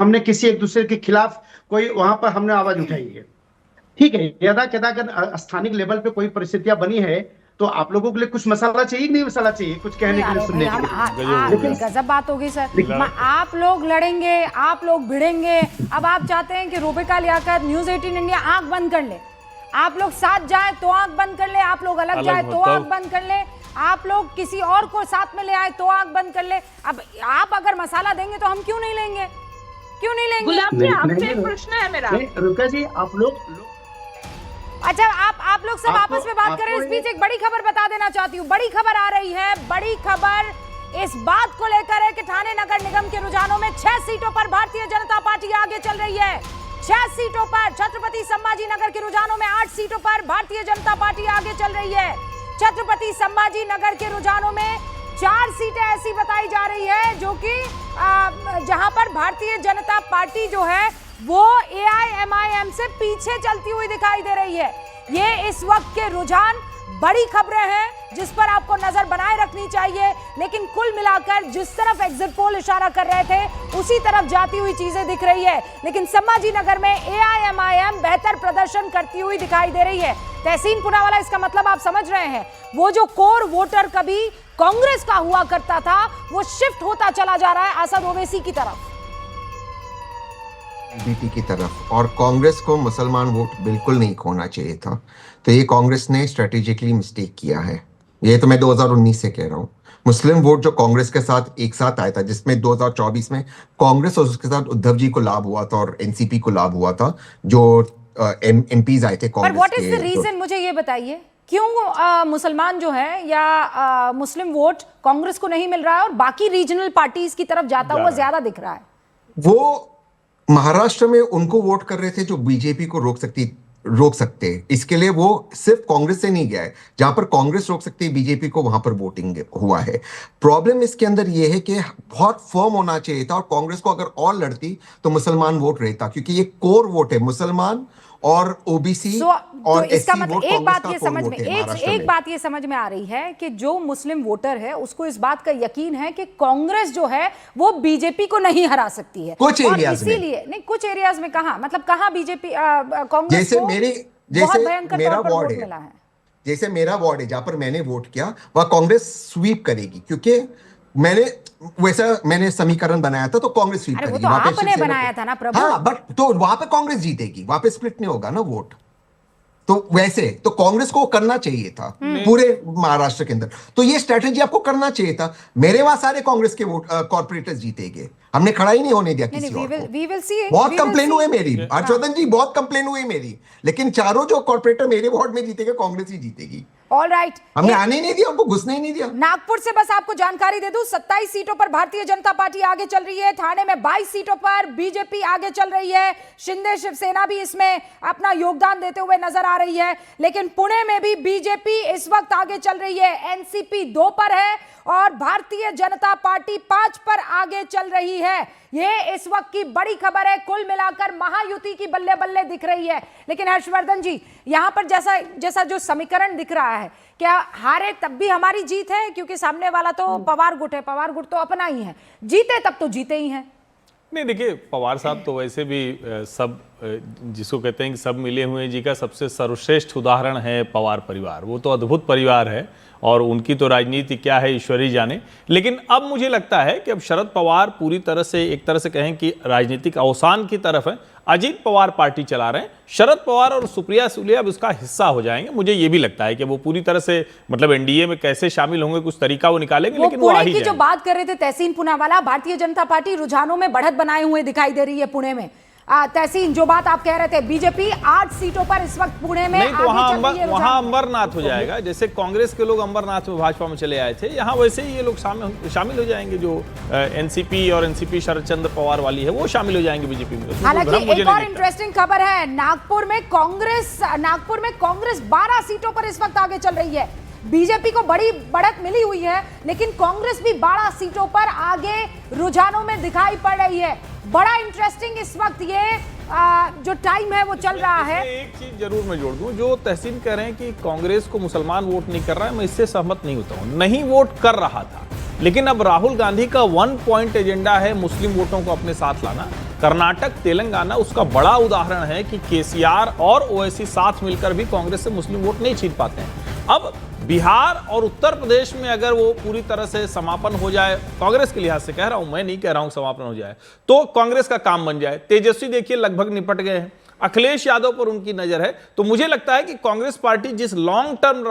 हमने किसी एक दूसरे के खिलाफ कोई वहां पर हमने आवाज उठाई है। ठीक है, यदा कदा अगर स्थानिक लेवल पे कोई परिस्थितियां बनी है तो आप लोगों के लिए कुछ मसाला चाहिए कि नहीं मसाला चाहिए, कुछ कहने के लिए, सुनने के लिए। लेकिन गजब बात होगी सर, आप लोग लड़ेंगे, आप लोग भिड़ेंगे। अब आप चाहते हैं कि रूबिका लियाकत, न्यूज 18 इंडिया आंख बंद कर ले, आप लोग साथ जाए तो आंख बंद कर ले, आप लोग अलग जाए तो आंख बंद कर ले, आप लोग किसी और को साथ में ले आए तो आंख बंद कर ले। अब आप अगर मसाला देंगे तो हम क्यों नहीं लेंगे, क्यों नहीं लेंगे? गुलाब जी आपसे एक प्रश्न है मेरा। रुका जी, आप लोग अच्छा, आप लोग सब आपस में बात करें। इस बीच एक बड़ी खबर बता देना चाहती हूँ, बड़ी खबर आ रही है। बड़ी खबर इस बात को लेकर है कि ठाणे नगर निगम के रुझानों में 6 सीटों पर भारतीय जनता पार्टी आगे चल रही है। 6 सीटों पर, छत्रपति संभाजी नगर के रुझानों में 8 सीटों पर भारतीय जनता पार्टी आगे चल रही है। छत्रपति संभाजी नगर के रुझानों में 4 सीटें ऐसी बताई जा रही है जो कि जहां पर भारतीय जनता पार्टी जो है वो AIMIM से पीछे चलती हुई दिखाई दे रही है। ये इस वक्त के रुझान, बड़ी खबरें हैं जिस पर आपको नजर बनाए रखनी चाहिए। लेकिन कुल मिलाकर जिस तरफ एग्जिट पोल इशारा कर रहे थे उसी तरफ जाती हुई चीजें दिख रही है। लेकिन संभाजी नगर में AIMIM बेहतर प्रदर्शन करती हुई दिखाई दे रही है। तहसीन पूनावाला, इसका मतलब आप समझ रहे हैं, वो जो कोर वोटर कभी कांग्रेस का हुआ करता था वो शिफ्ट होता चला जा रहा है असद ओवैसी की तरफ, बीजेपी की तरफ। और कांग्रेस को मुसलमान वोट बिल्कुल नहीं खोना चाहिए था, तो ये कांग्रेस ने स्ट्रेटेजिकली मिस्टेक किया है। ये तो मैं 2019 से कह रहा हूँ। मुस्लिम वोट जो कांग्रेस के साथ एक साथ आया था, जिसमें 2024 में कांग्रेस और उसके साथ उद्धव जी को लाभ हुआ था और एनसीपी को लाभ हुआ था, जो एमपीज आए थे कांग्रेस के। व्हाट इज द रीजन, मुझे ये बताइए, क्यों मुसलमान जो है या मुस्लिम वोट कांग्रेस को नहीं मिल रहा है और बाकी रीजनल पार्टीज की तरफ जाता हुआ ज्यादा दिख रहा है? वो महाराष्ट्र में उनको वोट कर रहे थे जो बीजेपी को रोक सकते। इसके लिए वो सिर्फ कांग्रेस से नहीं गया है, जहां पर कांग्रेस रोक सकती है बीजेपी को, वहां पर वोटिंग हुआ है। प्रॉब्लम इसके अंदर ये है कि बहुत फर्म होना चाहिए था और कांग्रेस को अगर और लड़ती तो मुसलमान वोट रहता, क्योंकि ये कोर वोट है, मुसलमान और ओबीसी और तो इसका एससी मतलब वोट एक बात कांग्रेस ये का समझ कोर में वोट है महाराष्ट्र में। एक बात ये समझ में आ रही है कि जो मुस्लिम वोटर है उसको इस बात का यकीन है कि कांग्रेस जो है वो बीजेपी को नहीं हरा सकती है। कुछ एरियाज में, इसीलिए नहीं, कुछ एरियाज में कहां, मतलब कहां बीजेपी कांग्रेस जैसे को जैसे मेरा वार्ड है, जैसे मेरा वार्ड है जहां पर मैंने वोट किया, वह कांग्रेस स्वीप करेगी, क्योंकि मैंने समीकरण बनाया था, तो कांग्रेस स्वीप करेगी। वो तो आपने बनाया था ना प्रभु। हाँ, बट तो वहां पे कांग्रेस जीतेगी, वहां पे स्प्लिट नहीं होगा ना वोट। तो वैसे तो कांग्रेस को करना चाहिए था पूरे महाराष्ट्र के अंदर, तो ये स्ट्रेटेजी आपको करना चाहिए था। मेरे वहां सारे कांग्रेस के वोट कॉर्पोरेटर्स जीतेंगे, हमने खड़ा ही नहीं होने दिया किसी और को। बहुत कंप्लेन हुए मेरी, हर्षवर्धन जी, बहुत कंप्लेन हुई मेरी, लेकिन चारों जो कॉर्पोरेटर मेरे वार्ड में जीतेंगे, कांग्रेस ही जीतेगी। ऑलराइट, हमने आने ही नहीं दिया, हमको घुसने ही नहीं दिया। नागपुर से बस आपको जानकारी दे दूं, 27 सीटों पर भारतीय जनता पार्टी आगे चल रही है। ठाणे में 22 सीटों पर बीजेपी आगे चल रही है। शिंदे शिवसेना भी इसमें अपना योगदान देते हुए नजर आ रही है। लेकिन पुणे में भी बीजेपी इस वक्त आगे चल रही है। एनसीपी 2 पर है और भारतीय जनता पार्टी 5 पर आगे चल रही है। ये इस वक्त की बड़ी खबर है। कुल मिलाकर महायुति की बल्ले बल्ले दिख रही है। लेकिन हर्षवर्धन जी, यहां पर जैसा जो समीकरण दिख रहा है, क्या हारे तब भी हमारी जीत है? क्योंकि सामने वाला तो पवार गुट है, पवार गुट तो अपना ही है, जीते तब तो जीते ही हैं। नहीं, देखिए, पवार साहब तो वैसे भी सब जिसको कहते हैं कि सब मिले हुए जी का सबसे सर्वश्रेष्ठ उदाहरण है पवार परिवार। वो तो अद्भुत परिवार है और उनकी तो राजनीति क्या है ईश्वर ही जाने। लेकिन अब मुझे लगता है कि अब शरद पवार पूरी तरह से, एक तरह से कहें कि राजनीतिक अवसान की तरफ है। अजीत पवार पार्टी चला रहे हैं, शरद पवार और सुप्रिया सुले अब उसका हिस्सा हो जाएंगे। मुझे ये भी लगता है कि वो पूरी तरह से, मतलब एनडीए में कैसे शामिल होंगे कुछ तरीका वो निकालेंगे, लेकिन वो आ ही जाएंगे। जो बात कर रहे थे तहसीन पूनावाला, भारतीय जनता पार्टी रुझानों में बढ़त बनाए हुए दिखाई दे रही है पुणे में। तहसीन, जो बात आप कह रहे थे, बीजेपी 8 सीटों पर इस वक्त पुणे में नहीं, तो वहां अंबरनाथ हो जाएगा। जैसे कांग्रेस के लोग अंबरनाथ में भाजपा में चले आए थे, यहाँ वैसे ही ये लोग शामिल हो जाएंगे। जो एनसीपी और एनसीपी शरद चंद्र पवार वाली है वो शामिल हो जाएंगे बीजेपी में। हालांकि एक और इंटरेस्टिंग खबर है, नागपुर में कांग्रेस 12 सीटों पर इस वक्त आगे चल रही है। बीजेपी को बड़ी बढ़त मिली हुई है, लेकिन कांग्रेस भी 12 सीटों पर आगे रुझानों में दिखाई पड़ रही है। बड़ा इंटरेस्टिंग इस वक्त ये जो टाइम है वो चल रहा है। एक चीज जरूर मैं जोड़ दूं, जो तहसीन कह रहे हैं कि कांग्रेस को मुसलमान वोट नहीं कर रहा है, मैं इससे सहमत नहीं होता हूं। नहीं वोट कर रहा था, लेकिन अब राहुल गांधी का 1 पॉइंट एजेंडा है मुस्लिम वोटों को अपने साथ लाना। कर्नाटक, तेलंगाना उसका बड़ा उदाहरण है कि केसीआर और ओवैसी साथ मिलकर भी कांग्रेस से मुस्लिम वोट नहीं छीन पाते हैं। अब बिहार और उत्तर प्रदेश में अगर वो पूरी तरह से समापन हो जाए, कांग्रेस के लिहाज से कह रहा हूं, मैं नहीं कह रहा हूं समापन हो जाए, तो कांग्रेस का काम बन जाए। तेजस्वी देखिए लगभग निपट गए हैं, अखिलेश यादव पर उनकी नजर है। तो मुझे लगता है कि कांग्रेस पार्टी जिस लॉन्ग टर्म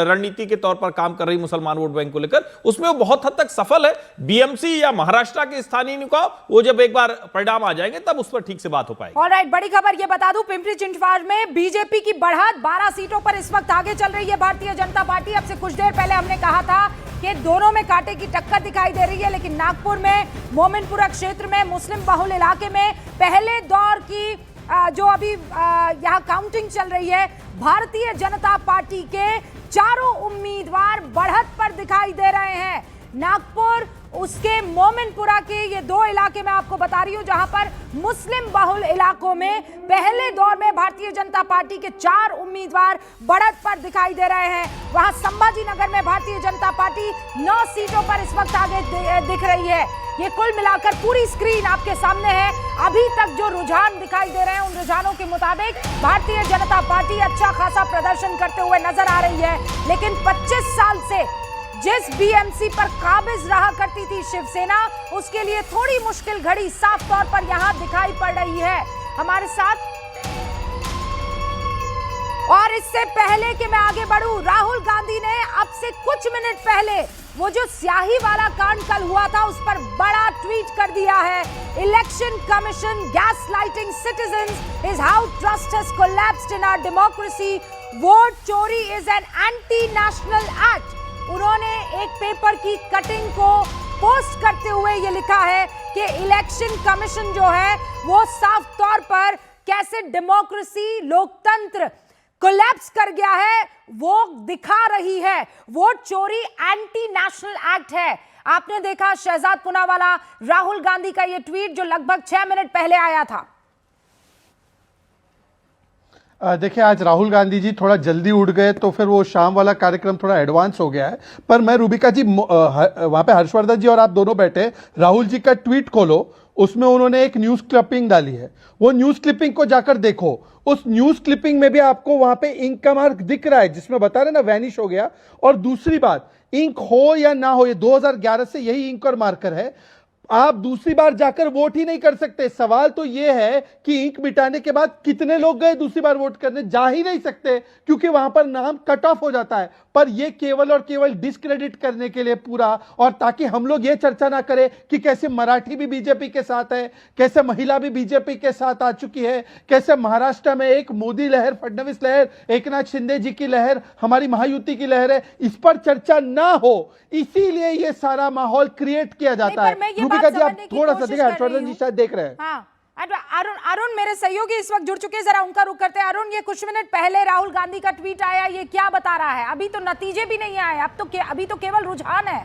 रणनीति के तौर पर काम कर रही मुसलमान वोट बैंक को लेकर, उसमें वो बहुत हद तक सफल है। बीएमसी या महाराष्ट्र के स्थानीय निकाय, वो जब एक बार परिणाम आ जाएंगे तब उस पर ठीक से बात हो पाएगी। ऑलराइट, बड़ी खबर ये बता दूं, पिंपरी चिंचवड में बीजेपी की बढ़त 12 सीटों पर इस वक्त आगे चल रही है भारतीय जनता पार्टी। अब से कुछ देर पहले हमने कहा था कि दोनों में कांटे की टक्कर दिखाई दे रही है, लेकिन नागपुर में, मोमिनपुरा क्षेत्र में, मुस्लिम बहुल इलाके में पहले दौर की जो अभी यहाँ काउंटिंग चल रही है, भारतीय जनता पार्टी के चारों उम्मीदवार बढ़त पर दिखाई दे रहे हैं। नागपुर, उसके मोमिनपुरा के ये दो इलाके मैं आपको बता रही हूं, जहां पर मुस्लिम बहुल इलाकों में पहले दौर में भारतीय जनता पार्टी के 4 उम्मीदवार बढ़त पर दिखाई दे रहे हैं। वहां संभाजी नगर में भारतीय जनता पार्टी 9 सीटों पर इस वक्त आगे दिख रही है। ये कुल मिलाकर पूरी स्क्रीन आपके सामने है। अभी तक जो रुझान दिखाई दे रहे हैं, उन रुझानों के मुताबिक भारतीय जनता पार्टी अच्छा खासा प्रदर्शन करते हुए नजर आ रही है। लेकिन 25 साल से जिस बीएमसी पर काबिज रहा करती थी शिवसेना, उसके लिए थोड़ी मुश्किल घड़ी साफ तौर पर यहां दिखाई पड़ रही है। हमारे साथ, और इससे पहले कि मैं आगे बढ़ूं, राहुल गांधी ने अब से कुछ मिनट पहले वो जो स्याही वाला कांड कल हुआ था, उस पर बड़ा ट्वीट कर दिया है। Election commission gaslighting citizens is how trust has collapsed in our democracy. Vote चोरी is an anti national act. उन्होंने एक पेपर की कटिंग को पोस्ट करते हुए ये लिखा है कि इलेक्शन कमीशन जो है वो साफ तौर पर कैसे डेमोक्रेसी, लोकतंत्र कोलैप्स कर गया है वो दिखा रही है। वोट चोरी एंटी नेशनल एक्ट है। आपने देखा शहजाद पूनावाला, राहुल गांधी का ये ट्वीट जो लगभग 6 मिनट पहले आया था। देखिए, आज राहुल गांधी जी थोड़ा जल्दी उठ गए, तो फिर वो शाम वाला कार्यक्रम थोड़ा एडवांस हो गया है। पर मैं रूबिका जी, वहां पे हर्षवर्धन जी और आप दोनों बैठे, राहुल जी का ट्वीट खोलो, उसमें उन्होंने एक न्यूज क्लिपिंग डाली है। वो न्यूज क्लिपिंग को जाकर देखो। उस न्यूज क्लिपिंग में भी आपको वहां पे इंक का मार्क दिख रहा है, जिसमें बता रहे ना वैनिश हो गया। और दूसरी बात, इंक हो या ना हो, ये 2011 से यही इंक और मार्कर है। आप दूसरी बार जाकर वोट ही नहीं कर सकते। सवाल तो यह है कि इंक मिटाने के बाद कितने लोग गए दूसरी बार वोट करने, जा ही नहीं सकते, क्योंकि वहां पर नाम कट ऑफ हो जाता है। पर यह केवल और केवल डिस्क्रेडिट करने के लिए पूरा, और ताकि हम लोग ये चर्चा ना करें कि कैसे मराठी भी बीजेपी के साथ है, कैसे महिला भी बीजेपी के साथ आ चुकी है, कैसे महाराष्ट्र में एक मोदी लहर, फडणवीस लहर, एकनाथ शिंदे जी की लहर, हमारी महायुति की लहर है। इस पर चर्चा ना हो, इसीलिए ये सारा माहौल क्रिएट किया जाता है। रूबिका जी, आप थोड़ा सा देखिए, हर्षवर्धन जी शायद देख रहे हैं। हाँ। अरुण मेरे सहयोगी इस वक्त जुड़ चुके हैं, जरा उनका रुख करते हैं। अरुण, ये कुछ मिनट पहले राहुल गांधी का ट्वीट आया, ये क्या बता रहा है? अभी तो नतीजे भी नहीं आए, अभी तो केवल रुझान है।